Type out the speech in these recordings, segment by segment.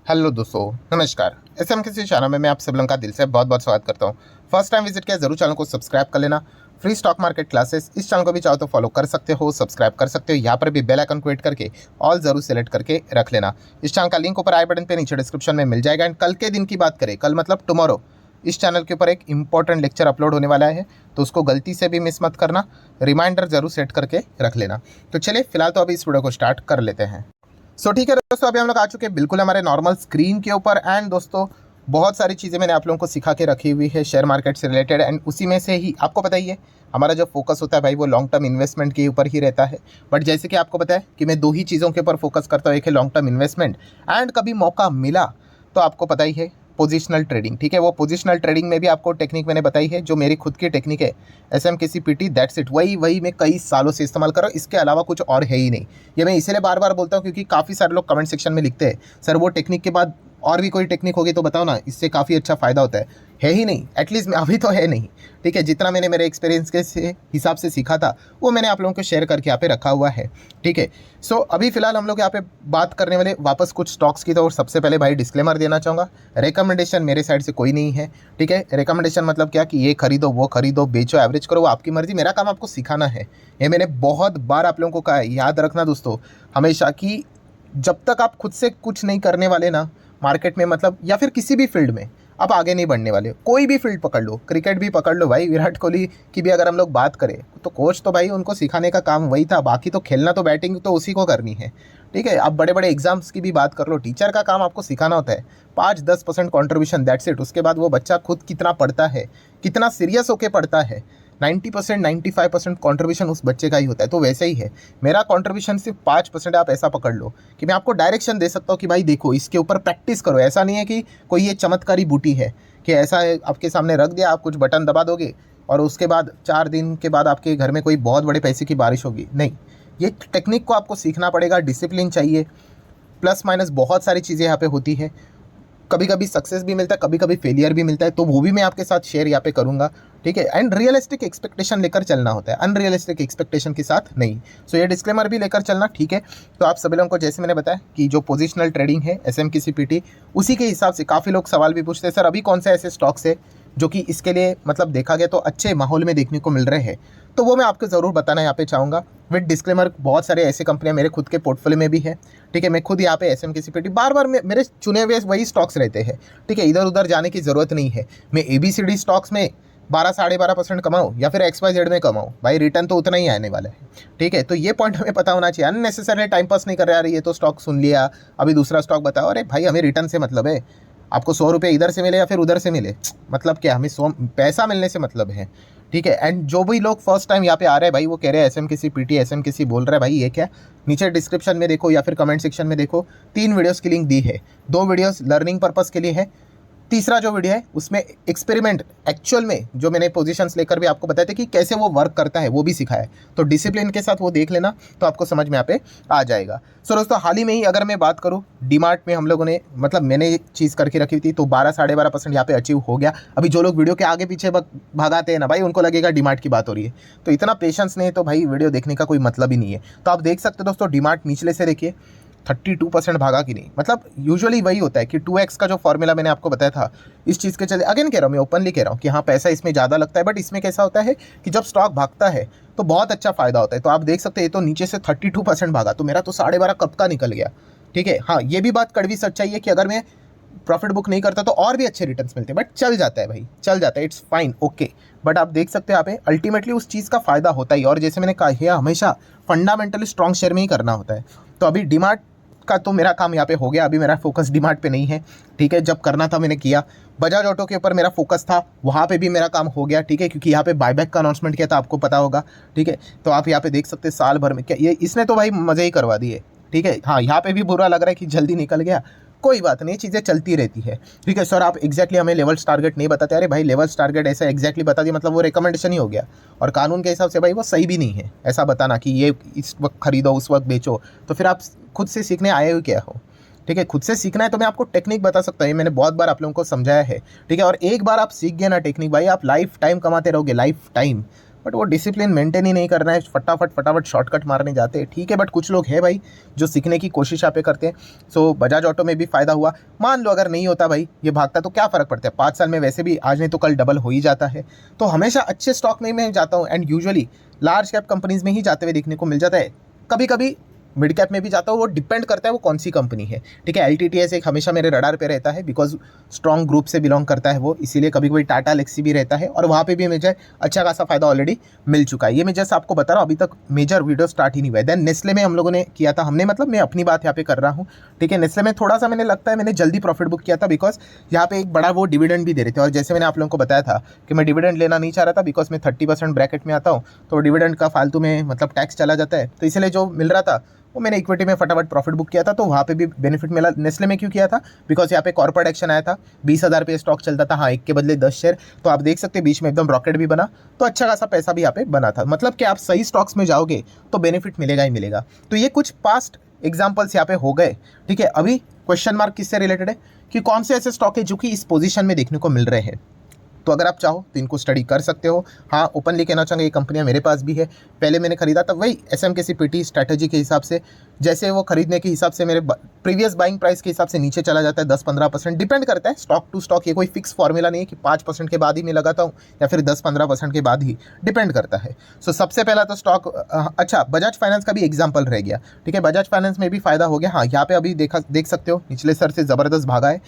Hello दोस्तों, नमस्कार। SM किसी चैनल में मैं आप सब लोगों का दिल से बहुत बहुत स्वागत करता हूं। फर्स्ट टाइम विजिट किया जरूर चैनल को सब्सक्राइब कर लेना। फ्री स्टॉक मार्केट क्लासेस इस चैनल को भी चाहो तो फॉलो कर सकते हो, सब्सक्राइब कर सकते हो। यहाँ पर भी बेल आइकन को हिट करके ऑल जरूर सेलेक्ट करके रख लेना। इस चैनल का लिंक ऊपर आई बटन पे नीचे डिस्क्रिप्शन में मिल जाएगा। एंड कल के दिन की बात करें, कल मतलब टुमारो, इस चैनल के ऊपर एक इंपॉर्टेंट लेक्चर अपलोड होने वाला है, तो उसको गलती से भी मिस मत करना। रिमाइंडर जरूर सेट करके रख लेना। तो चलिए फिलहाल तो अभी इस वीडियो को स्टार्ट कर लेते हैं। ठीक है दोस्तों, अभी हम लोग आ चुके हैं बिल्कुल हमारे नॉर्मल स्क्रीन के ऊपर। एंड दोस्तों बहुत सारी चीज़ें मैंने आप लोगों को सिखा के रखी हुई है शेयर मार्केट से रिलेटेड। एंड उसी में से ही आपको पता ही है हमारा जो फोकस होता है भाई वो लॉन्ग टर्म इन्वेस्टमेंट के ऊपर ही रहता है। बट जैसे कि आपको पता है कि मैं दो ही चीज़ों के ऊपर फोकस करता हूँ, एक है लॉन्ग टर्म इन्वेस्टमेंट एंड कभी मौका मिला तो आपको पता ही है पोजिशनल ट्रेडिंग। ठीक है, वो पोजिशनल ट्रेडिंग में भी आपको टेक्निक मैंने बताई है, जो मेरी खुद की टेक्निक है SMKCPT, दैट्स इट। वही मैं कई सालों से इस्तेमाल कर रहा हूँ, इसके अलावा कुछ और है ही नहीं। ये मैं इसीलिए बार बार बोलता हूँ क्योंकि काफ़ी सारे लोग कमेंट सेक्शन में लिखते हैं, सर वो टेक्निक के बाद और भी कोई टेक्निक होगी तो बताओ ना, इससे काफ़ी अच्छा फ़ायदा होता है ही नहीं। एटलीस्ट अभी तो है नहीं। ठीक है, जितना मैंने मेरे एक्सपीरियंस के हिसाब से सीखा था वो मैंने आप लोगों को शेयर करके यहाँ पे रखा हुआ है। ठीक है, सो अभी फिलहाल हम लोग यहाँ पे बात करने वाले वापस कुछ स्टॉक्स की। तो सबसे पहले भाई डिस्क्लेमर देना चाहूँगा, रिकमेंडेशन मेरे साइड से कोई नहीं है। ठीक है, रिकमेंडेशन मतलब क्या कि ये खरीदो वो खरीदो, बेचो एवरेज करो, वो आपकी मर्जी। मेरा काम आपको सिखाना है। ये मैंने बहुत बार आप लोगों को कहा है, याद रखना दोस्तों हमेशा कि जब तक आप खुद से कुछ नहीं करने वाले ना मार्केट में, मतलब या फिर किसी भी फील्ड में, आप आगे नहीं बढ़ने वाले। कोई भी फील्ड पकड़ लो, क्रिकेट भी पकड़ लो भाई, विराट कोहली की भी अगर हम लोग बात करें तो कोच तो भाई उनको सिखाने का काम वही था, बाकी तो खेलना तो बैटिंग तो उसी को करनी है। ठीक है, आप बड़े बड़े एग्जाम्स की भी बात कर लो, टीचर का काम आपको सिखाना होता है। 5-10% कॉन्ट्रीब्यूशन, दैट्स इट। उसके बाद वो बच्चा खुद कितना पढ़ता है, कितना सीरियस होकर पढ़ता है, 90% 95% कॉन्ट्रीब्यूशन उस बच्चे का ही होता है। तो वैसे ही है, मेरा कॉन्ट्रीब्यूशन सिर्फ 5%। आप ऐसा पकड़ लो कि मैं आपको डायरेक्शन दे सकता हूँ कि भाई देखो इसके ऊपर प्रैक्टिस करो। ऐसा नहीं है कि कोई ये चमत्कारी बूटी है कि ऐसा है आपके सामने रख दिया, आप कुछ बटन दबा दोगे और उसके बाद 4 दिन के बाद आपके घर में कोई बहुत बड़े पैसे की बारिश होगी। नहीं, ये टेक्निक को आपको सीखना पड़ेगा, डिसिप्लिन चाहिए, प्लस माइनस बहुत सारी चीज़ें यहाँ पे होती है। कभी कभी सक्सेस भी मिलता है, कभी कभी फेलियर भी मिलता है, तो वो भी मैं आपके साथ शेयर यहाँ पे करूँगा। ठीक है, एंड रियलिस्टिक एक्सपेक्टेशन लेकर चलना होता है, अनरियलिस्टिक एक्सपेक्टेशन के साथ नहीं। सो ये डिस्क्लेमर भी लेकर चलना। ठीक है, तो आप सभी लोगों को जैसे मैंने बताया कि जो पोजिशनल ट्रेडिंग है SMKCPT, उसी के हिसाब से काफ़ी लोग सवाल भी पूछते हैं, सर अभी कौन से ऐसे स्टॉक्स है जो कि इसके लिए मतलब देखा गया तो अच्छे माहौल में देखने को मिल रहे हैं, तो वो मैं आपको ज़रूर बताना यहाँ पे चाहूँगा विद डिस्क्लेमर। बहुत सारे ऐसे कंपनियाँ मेरे खुद के पोर्टफोलियो में भी है। ठीक है, मैं खुद यहाँ पे SMKCPT बार बार मेरे चुने हुए वही स्टॉक्स रहते हैं। ठीक है, इधर उधर जाने की ज़रूरत नहीं है। मैं ABCD स्टॉक्स में 12-12.5% कमाऊँ या फिर XYZ में कमाऊँ, भाई रिटर्न तो उतना ही आने वाला है। ठीक है, तो ये पॉइंट हमें पता होना चाहिए। अननेसेसरी टाइम पास नहीं कर रहे, यार ये तो स्टॉक सुन लिया अभी दूसरा स्टॉक बताओ। अरे भाई हमें रिटर्न से मतलब है, आपको 100 रुपये इधर से मिले या फिर उधर से मिले, मतलब क्या, हमें 100 पैसा मिलने से मतलब है। ठीक है, एंड जो भी लोग फर्स्ट टाइम यहाँ पे आ रहे हैं भाई, वो कह रहे हैं SMKCPT SMKC बोल रहा है, भाई ये क्या, नीचे डिस्क्रिप्शन में देखो या फिर कमेंट सेक्शन में देखो, 3 वीडियोस की लिंक दी है। 2 वीडियोस लर्निंग पर्पस के लिए है, तीसरा जो वीडियो है उसमें एक्सपेरिमेंट एक्चुअल में जो मैंने पोजीशंस लेकर भी आपको बताए थे कि कैसे वो वर्क करता है, वो भी सिखाया है। तो डिसिप्लिन के साथ वो देख लेना, तो आपको समझ में यहाँ पे आ जाएगा। सो दोस्तों हाल ही में ही अगर मैं बात करूँ, डीमार्ट में हम लोगों ने मतलब मैंने एक चीज़ करके रखी थी, तो 12-12.5% यहाँ पे अचीव हो गया। अभी जो लोग वीडियो के आगे पीछे भागाते हैं ना भाई, उनको लगेगा डीमार्ट की बात हो रही है, तो इतना पेशेंस नहीं है तो भाई वीडियो देखने का कोई मतलब ही नहीं है। तो आप देख सकते हो दोस्तों, डीमार्ट निचले से देखिए 32% भागा कि नहीं, मतलब यूजुअली वही होता है कि 2x का जो फॉर्मूला मैंने आपको बताया था, इस चीज़ के चले अगेन कह रहा हूँ, मैं ओपनली कह रहा हूँ कि हाँ पैसा इसमें ज़्यादा लगता है, बट इसमें कैसा होता है कि जब स्टॉक भागता है तो बहुत अच्छा फायदा होता है। तो आप देख सकते हैं ये तो नीचे से 32% भागा, तो मेरा तो 12.5 कब का निकल गया। ठीक है, हाँ ये भी बात कड़वी सच्चाई है कि अगर मैं प्रॉफिट बुक नहीं करता तो और भी अच्छे रिटर्न्स मिलते हैं, बट चल जाता है भाई, चल जाता है, इट्स फाइन, ओके। बट आप देख सकते हैं यहाँ पे अल्टीमेटली उस चीज़ का फायदा होता ही, और जैसे मैंने कहा है हमेशा फंडामेंटली स्ट्रॉन्ग शेयर में ही करना होता है। तो अभी डीमार्ट का तो मेरा काम यहाँ पे हो गया, अभी मेरा फोकस डीमार्ट पे नहीं है। ठीक है, जब करना था मैंने किया। बजाज ऑटो के ऊपर मेरा फोकस था, वहाँ पे भी मेरा काम हो गया। ठीक है, क्योंकि यहाँ पे बायबैक का अनाउंसमेंट किया था, आपको पता होगा। ठीक है, तो आप यहाँ पे देख सकते हैं साल भर में क्या ये इसने तो भाई मज़े ही करवा दिए। ठीक है, हाँ यहाँ पे भी बुरा लग रहा है कि जल्दी निकल गया, कोई बात नहीं, चीज़ें चलती रहती है। ठीक है सर, आप एक्जैक्टली हमें लेवल्स टारगेट नहीं बताते। अरे भाई लेवल्स टारगेट ऐसा एक्जैक्टली बता दिया मतलब वो रिकमेंडेशन ही हो गया, और कानून के हिसाब से भाई वो सही भी नहीं है ऐसा बताना कि ये इस वक्त खरीदो उस वक्त बेचो। तो फिर आप खुद से सीखने आए हो क्या हो। ठीक है, खुद से सीखना है तो मैं आपको टेक्निक बता सकता हूँ, मैंने बहुत बार आप लोगों को समझाया है। ठीक है, और एक बार आप सीख गए ना टेक्निक भाई, आप लाइफ टाइम कमाते रहोगे, लाइफ टाइम। बट वो डिसिप्लिन मेंटेन ही नहीं करना है, फटाफट शॉर्टकट मारने जाते हैं। ठीक है, बट कुछ लोग हैं भाई जो सीखने की कोशिश यहाँ पे करते हैं। सो बजाज ऑटो में भी फ़ायदा हुआ। मान लो अगर नहीं होता भाई, ये भागता, तो क्या फ़र्क पड़ता है, 5 साल में वैसे भी आज नहीं तो कल डबल हो ही जाता है। तो हमेशा अच्छे स्टॉक में मैं जाता हूँ, and usually large cap companies में ही जाते हुए देखने को मिल जाता है। कभी कभी मिड कैप में भी जाता हूँ, वो डिपेंड करता है वो कौन सी कंपनी है। ठीक है, LTTS एक हमेशा मेरे रडार पे रहता है, बिकॉज स्ट्रॉन्ग ग्रुप से बिलोंग करता है वो, इसीलिए कभी कभी टाटा लेक्सी भी रहता है, और वहाँ पे भी मुझे अच्छा खासा फायदा ऑलरेडी मिल चुका है। ये मैं जस्ट आपको बता रहा हूँ, अभी तक मेजर वीडियो स्टार्ट ही नहीं हुआ है। देन नेस्ले में हम लोगों ने किया था, हमने मतलब मैं अपनी बात यहाँ पे कर रहा हूँ। ठीक है, नेस्ले में थोड़ा सा मैंने लगता है मैंने जल्दी प्रॉफिट बुक किया था, बिकॉज यहाँ पे एक बड़ा वो डिविडेंड भी दे रहे थे, और जैसे मैंने आप लोगों को बताया था कि मैं डिविडेंड लेना नहीं चाह रहा था, बिकॉज मैं 30% ब्रैकेट में आता हूँ, तो डिविडेंड का फालतू में मतलब टैक्स चला जाता है, तो इसलिए जो मिल रहा था वो मैंने इक्विटी में फटाफट प्रॉफिट बुक किया था, तो वहाँ पे भी बेनिफिट मिला। नेस्ले में क्यों किया था, बिकॉज यहाँ पे कॉर्पोरेट एक्शन आया था, 20,000 पे स्टॉक चलता था, हाँ, 1 के बदले 10 शेयर, तो आप देख सकते हैं बीच में एकदम रॉकेट भी बना, तो अच्छा खासा पैसा भी यहाँ पे बना था। मतलब कि आप सही स्टॉक्स में जाओगे तो बेनिफिट मिलेगा ही मिलेगा। तो ये कुछ पास्ट एग्जाम्पल्स यहाँ पे हो गए। ठीक है, अभी क्वेश्चन मार्क किससे रिलेटेड है कि कौन से ऐसे स्टॉक है जो कि इस पोजीशन में देखने को मिल रहे हैं। तो अगर आप चाहो तो इनको स्टडी कर सकते हो। हाँ, ओपनली कहना चाहूँगा ये कंपनियाँ मेरे पास भी है, पहले मैंने खरीदा था वही SMKCPT स्ट्रैटेजी के हिसाब से, जैसे वो खरीदने के हिसाब से मेरे प्रीवियस बाइंग प्राइस के हिसाब से नीचे चला जाता है, 10-15% डिपेंड करता है स्टॉक टू स्टॉक। ये कोई फिक्स फॉर्मूला नहीं है कि 5% के बाद ही मैं लगाता हूँ या फिर 10-15% के बाद ही, डिपेंड करता है। सो सबसे पहला तो स्टॉक, अच्छा, बजाज फाइनेंस का भी एग्जाम्पल रह गया। ठीक है, बजाज फाइनेंस में भी फायदा हो गया। हाँ, यहाँ पे अभी देख सकते हो निचले स्तर से ज़बरदस्त भागा है।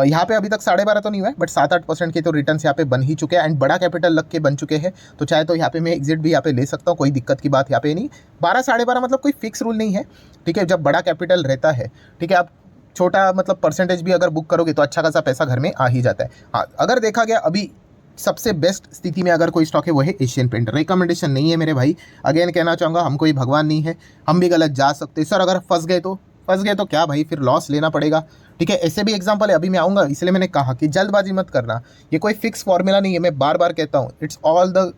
यहाँ पे अभी तक 12.5 तो नहीं हुआ है, बट 7-8% के तो रिटर्न यहाँ पे बन ही चुके हैं, एंड बड़ा कैपिटल लग के बन चुके हैं, तो चाहे तो यहाँ पे मैं एग्जिट भी यहाँ पे ले सकता हूँ, कोई दिक्कत की बात यहाँ पे नहीं। 12-12.5 मतलब कोई फिक्स रूल नहीं है। ठीक है, जब बड़ा कैपिटल रहता है, ठीक है, आप छोटा मतलब परसेंटेज भी अगर बुक करोगे तो अच्छा खासा पैसा घर में आ ही जाता है। हाँ, अगर देखा गया अभी सबसे बेस्ट स्थिति में अगर कोई स्टॉक है वो है एशियन पेंट। रिकमेंडेशन नहीं है मेरे भाई, अगेन कहना चाहूँगा, हम कोई भगवान नहीं है, हम भी गलत जा सकते सर। अगर फंस गए तो क्या भाई, फिर लॉस लेना पड़ेगा। ठीक है, ऐसे भी एग्जांपल है, अभी मैं आऊँगा, इसलिए मैंने कहा कि जल्दबाजी मत करना, ये कोई फिक्स फॉर्मूला नहीं है, मैं बार बार कहता हूँ, इट्स ऑल द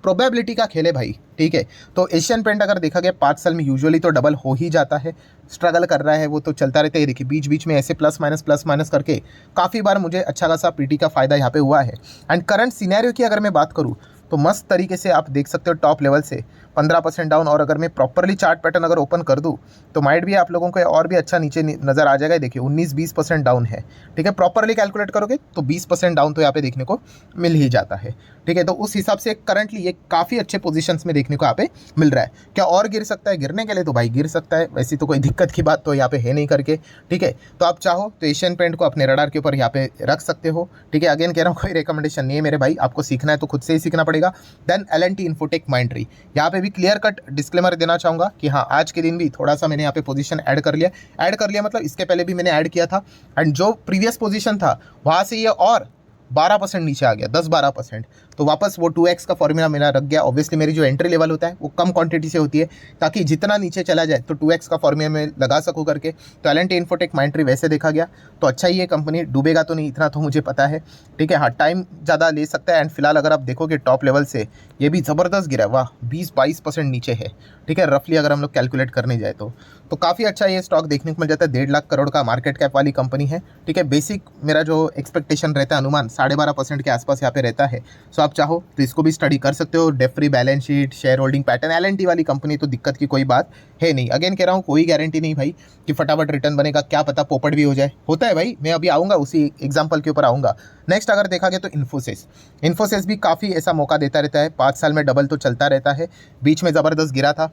प्रोबेबिलिटी का खेल है भाई। ठीक है, तो एशियन पेंट अगर देखा गया 5 साल में यूजुअली तो डबल हो ही जाता है। स्ट्रगल कर रहा है वो तो चलता रहता है, देखिए बीच बीच में ऐसे प्लस माइनस करके काफ़ी बार मुझे अच्छा खासा पीटी का फ़ायदा यहाँ पे हुआ है। एंड करंट सिनेरियो की अगर मैं बात करूँ तो मस्त तरीके से आप देख सकते हो टॉप लेवल से 15% डाउन, और अगर मैं प्रॉपरली चार्ट पैटर्न अगर ओपन कर दूँ तो माइट भी आप लोगों को और भी अच्छा नीचे नज़र आ जाएगा। देखिए 19-20% डाउन है। ठीक है, प्रॉपरली कैलकुलेट करोगे तो 20% डाउन तो यहाँ पे देखने को मिल ही जाता है। ठीक है, तो उस हिसाब से करंटली ये काफ़ी अच्छे पोजीशंस में देखने को यहाँ पे मिल रहा है। क्या और गिर सकता है, गिरने के लिए तो भाई गिर सकता है, वैसी तो कोई दिक्कत की बात तो यहाँ पे है नहीं करके। ठीक है, तो आप चाहो तो एशियन पेंट को अपने रडार के ऊपर यहाँ पे रख सकते हो। ठीक है, अगेन कह रहा हूँ कोई रिकमेंडेशन नहीं है मेरे भाई, आपको सीखना है तो खुद से ही सीखना पड़ेगा। देन L&T इन्फोटेक माइंडट्री, यहाँ पे भी क्लियर कट डिस्क्लेमर देना चाहूँगा कि हाँ, आज के दिन भी थोड़ा सा मैंने यहाँ पे पोजीशन ऐड कर लिया मतलब इसके पहले भी मैंने ऐड किया था, एंड जो प्रीवियस पोजीशन था वहाँ से ये और 12% नीचे आ गया, 10-12%, तो वापस वो 2x का फॉर्मूला मेरा रख गया। ऑब्वियसली मेरी जो एंट्री लेवल होता है वो कम क्वांटिटी से होती है, ताकि जितना नीचे चला जाए तो 2x का फॉर्मूला में लगा सकूँ करके। तो L&T इन्फोटेक माइंडट्री वैसे देखा गया तो अच्छा ही है, कंपनी डूबेगा तो नहीं, इतना तो मुझे पता है। ठीक है, हाँ, टाइम ज़्यादा ले सकता है, एंड फिलहाल अगर आप देखोगे टॉप लेवल से ये भी ज़बरदस्त गिरा, वाह, 20-22% नीचे है। ठीक है, रफली अगर हम लोग कैलकुलेट करने जाए तो काफ़ी अच्छा ये स्टॉक देखने को मिल जाता है। 1.5 लाख करोड़ का मार्केट कैप वाली कंपनी है। ठीक है, बेसिक मेरा जो एक्सपेक्टेशन रहता है, अनुमान 12.5% के आसपास यहाँ पे रहता है। सो आप चाहो तो इसको भी स्टडी कर सकते हो। Debt free balance sheet, share holding pattern, L&T वाली कंपनी तो दिक्कत की कोई बात है नहीं। अगेन कह रहा हूँ, कोई गारंटी नहीं भाई कि फटाफट रिटर्न बनेगा, क्या पता पोपट भी हो जाए, होता है भाई, मैं अभी आऊँगा उसी एग्जाम्पल के ऊपर आऊँगा। नेक्स्ट अगर देखा गया तो इन्फोसिस भी काफ़ी ऐसा मौका देता रहता है, 5 साल में डबल तो चलता रहता है, बीच में ज़बरदस्त गिरा था,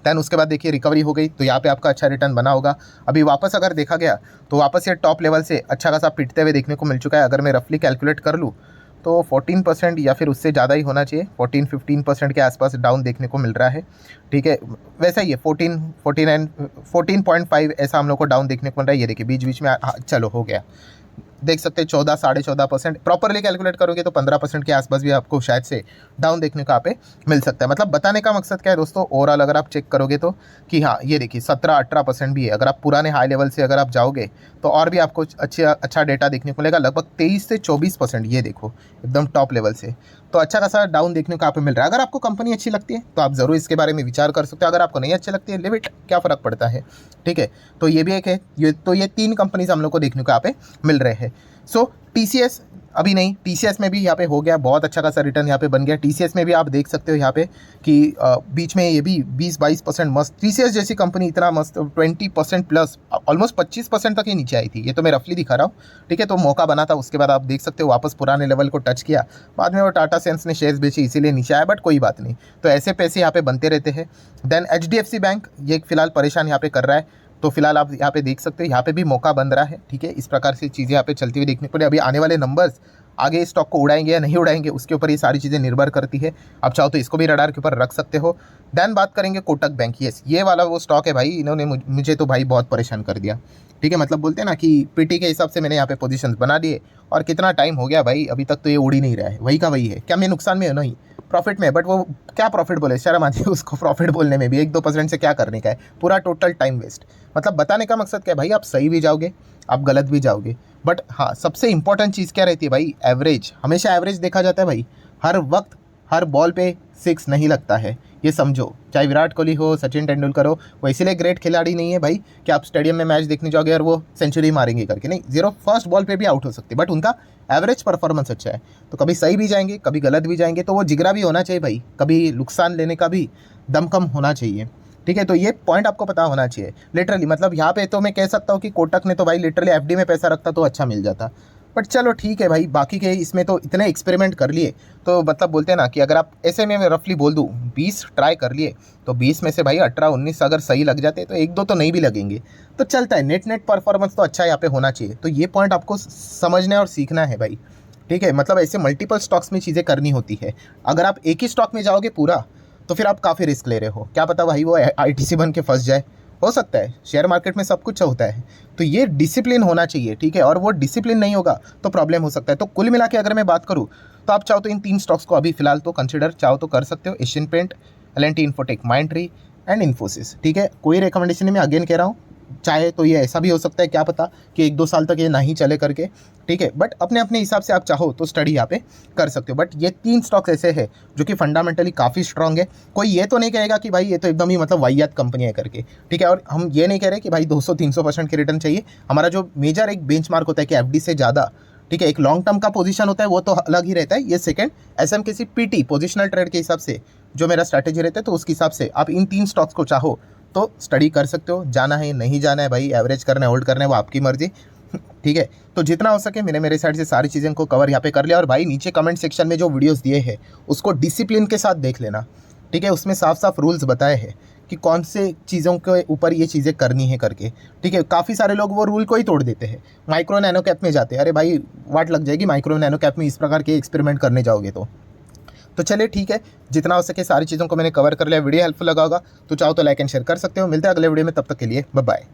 देन उसके बाद देखिए रिकवरी हो गई, तो यहाँ पे आपका अच्छा रिटर्न बना होगा। अभी वापस अगर देखा गया तो वापस ये टॉप लेवल से अच्छा खासा पिटते हुए देखने को मिल चुका है। अगर मैं रफली कैलकुलेट कर लूँ तो 14% या फिर उससे ज़्यादा ही होना चाहिए, 14-15% के आसपास डाउन देखने को मिल रहा है। ठीक है, वैसा ही है 14.5 ऐसा हम लोग को डाउन देखने को मिल रहा है। ये देखिए बीच बीच में चलो हो गया, देख सकते हैं 14-14.5%, प्रॉपरली कैलकुलेट करोगे तो 15% के आसपास भी आपको शायद से डाउन देखने को यहाँ पे मिल सकता है। मतलब बताने का मकसद क्या है दोस्तों, ओवरऑल अगर आप चेक करोगे तो कि हाँ, ये देखिए 17-18% भी है। अगर आप पुराने हाई लेवल से अगर आप जाओगे तो और भी आपको अच्छा डेटा देखने को मिलेगा, लगभग 23 से 24%, ये देखो एकदम टॉप लेवल से, तो अच्छा खासा डाउन देखने को यहाँ पे मिल रहा है। अगर आपको कंपनी अच्छी लगती है तो आप ज़रूर इसके बारे में विचार कर सकते हो, अगर आपको नहीं अच्छी लगती है लिमिट, क्या फ़र्क पड़ता है। ठीक है, तो ये भी एक है, ये 3 कंपनीज हम लोग को देखने को यहाँ पे मिल रहे हैं। सो TCS अभी नहीं, TCS में भी यहाँ पे हो गया, बहुत अच्छा खासा रिटर्न यहाँ पे बन गया। TCS में भी आप देख सकते हो यहाँ पे कि बीच में ये भी 20-22% मस्त, TCS जैसी कंपनी इतना मस्त 20% प्लस, ऑलमोस्ट 25% तक ही नीचे आई थी। ये तो मैं रफली दिखा रहा हूँ, ठीक है। तो मौका बना था, उसके बाद आप देख सकते हो वापस पुराने लेवल को टच किया, बाद में वो टाटा सेंस ने शेयर्स बेचे इसीलिए नीचे आया, बट कोई बात नहीं। तो ऐसे पैसे यहाँ पे बनते रहते हैं। देन HDFC बैंक ये फिलहाल परेशान यहाँ पे कर रहा है, तो फिलहाल आप यहाँ पे देख सकते हो, यहाँ पे भी मौका बन रहा है, ठीक है। इस प्रकार से चीज़ें यहाँ पे चलती हुई देखने को मिली। अभी आने वाले नंबर्स आगे स्टॉक को उड़ाएंगे या नहीं उड़ाएंगे उसके ऊपर ये सारी चीज़ें निर्भर करती है। आप चाहो तो इसको भी रडार के ऊपर रख सकते हो। देन बात करेंगे कोटक बैंक। यस, ये वाला वो स्टॉक है भाई, इन्होंने मुझे तो भाई बहुत परेशान कर दिया, ठीक है। मतलब बोलते हैं ना कि पीटी के हिसाब से मैंने यहाँ पे पोजीशंस बना दिए, और कितना टाइम हो गया भाई, अभी तक तो ये उड़ ही नहीं रहा है, वही का वही है। क्या मैं नुकसान में हूँ? नहीं, प्रॉफिट में। बट वो क्या प्रॉफिट बोले, शर्म आती है उसको प्रॉफिट बोलने में भी। 1-2% से क्या करने का है, पूरा टोटल टाइम वेस्ट। मतलब बताने का मकसद क्या है भाई, आप सही भी जाओगे, आप गलत भी जाओगे, बट हाँ सबसे इंपॉर्टेंट चीज़ क्या रहती है भाई, एवरेज। हमेशा एवरेज देखा जाता है भाई, हर वक्त हर बॉल पे 6 नहीं लगता है, ये समझो। चाहे विराट कोहली हो, सचिन तेंदुलकर हो, वो इसीलिए ग्रेट खिलाड़ी नहीं है भाई कि आप स्टेडियम में मैच देखने जाओगे और वो सेंचुरी मारेंगे करके, नहीं। 0 फर्स्ट बॉल पे भी आउट हो सकते, बट उनका एवरेज परफॉर्मेंस अच्छा है। तो कभी सही भी जाएंगे, कभी गलत भी जाएंगे, तो वो जिगरा भी होना चाहिए भाई, कभी नुकसान लेने का भी दम कम होना चाहिए, ठीक है। तो ये पॉइंट आपको पता होना चाहिए लिटरली। मतलब यहाँ पे तो मैं कह सकता हूँ कि कोटक ने तो भाई लिटरली FD में पैसा रखता तो अच्छा मिल जाता, बट चलो ठीक है भाई। बाकी के इसमें तो इतने एक्सपेरिमेंट कर लिए, तो मतलब बोलते हैं ना कि अगर आप ऐसे में रफली बोल दूँ 20 ट्राई कर लिए, तो 20 में से भाई 18-19 अगर सही लग जाते तो 1-2 तो नहीं भी लगेंगे, तो चलता है। नेट परफॉर्मेंस तो अच्छा यहाँ पे होना चाहिए। तो ये पॉइंट आपको समझना और सीखना है भाई, ठीक है। मतलब ऐसे मल्टीपल स्टॉक्स में चीज़ें करनी होती है। अगर आप एक ही स्टॉक में जाओगे पूरा, तो फिर आप काफ़ी रिस्क ले रहे हो। क्या पता भाई वो ITC बन के फंस जाए, हो सकता है। शेयर मार्केट में सब कुछ होता है, तो ये डिसिप्लिन होना चाहिए, ठीक है। और वो डिसिप्लिन नहीं होगा तो प्रॉब्लम हो सकता है। तो कुल मिला के अगर मैं बात करूँ, तो आप चाहो तो इन 3 स्टॉक्स को अभी फिलहाल तो कंसिडर चाहो तो कर सकते हो, Asian paint, L&T Infotech, Mindtree and Infosys, ठीक है। कोई रिकमेंडेशन नहीं, मैं अगेन कह रहा हूँ, चाहे तो ये ऐसा भी हो सकता है, क्या पता कि 1-2 साल तक ये नहीं चले करके, ठीक है। बट अपने अपने हिसाब से आप चाहो तो स्टडी यहाँ पे कर सकते हो। बट ये 3 स्टॉक्स ऐसे हैं जो कि फंडामेंटली काफ़ी स्ट्रांग है। कोई ये तो नहीं कहेगा कि भाई ये तो एकदम ही मतलब वाहियात कंपनी है करके, ठीक है। और हम ये नहीं कह रहे कि भाई 200-300% की रिटर्न चाहिए। हमारा जो मेजर एक बेंचमार्क होता है कि FD से ज़्यादा, ठीक है, एक लॉन्ग टर्म का पोजीशन होता है, वो तो अलग ही रहता है। ये second SMKC PT positional trade के हिसाब से जो मेरा स्ट्रैटेजी रहता है, तो उसके हिसाब से आप इन 3 स्टॉक्स को चाहो तो स्टडी कर सकते हो। जाना है नहीं जाना है भाई, एवरेज करना है होल्ड करना है, वो आपकी मर्जी, ठीक है। तो जितना हो सके मैंने मेरे साइड से सारी चीज़ों को कवर यहाँ पे कर लिया। और भाई नीचे कमेंट सेक्शन में जो वीडियोस दिए हैं उसको डिसिप्लिन के साथ देख लेना, ठीक है। उसमें साफ साफ रूल्स बताए हैं कि कौन से चीज़ों के ऊपर ये चीज़ें करनी है करके, ठीक है। काफ़ी सारे लोग वो रूल को ही तोड़ देते हैं, माइक्रो नैनो कैप में जाते हैं। अरे भाई वाट लग जाएगी माइक्रो नैनो कैप में इस प्रकार के एक्सपेरिमेंट करने जाओगे तो चलिए ठीक है, जितना हो सके सारी चीज़ों को मैंने कवर कर लिया। वीडियो हेल्पफुल लगा होगा तो चाहो तो लाइक एंड शेयर कर सकते हो। मिलते हैं अगले वीडियो में, तब तक के लिए बाय बाय।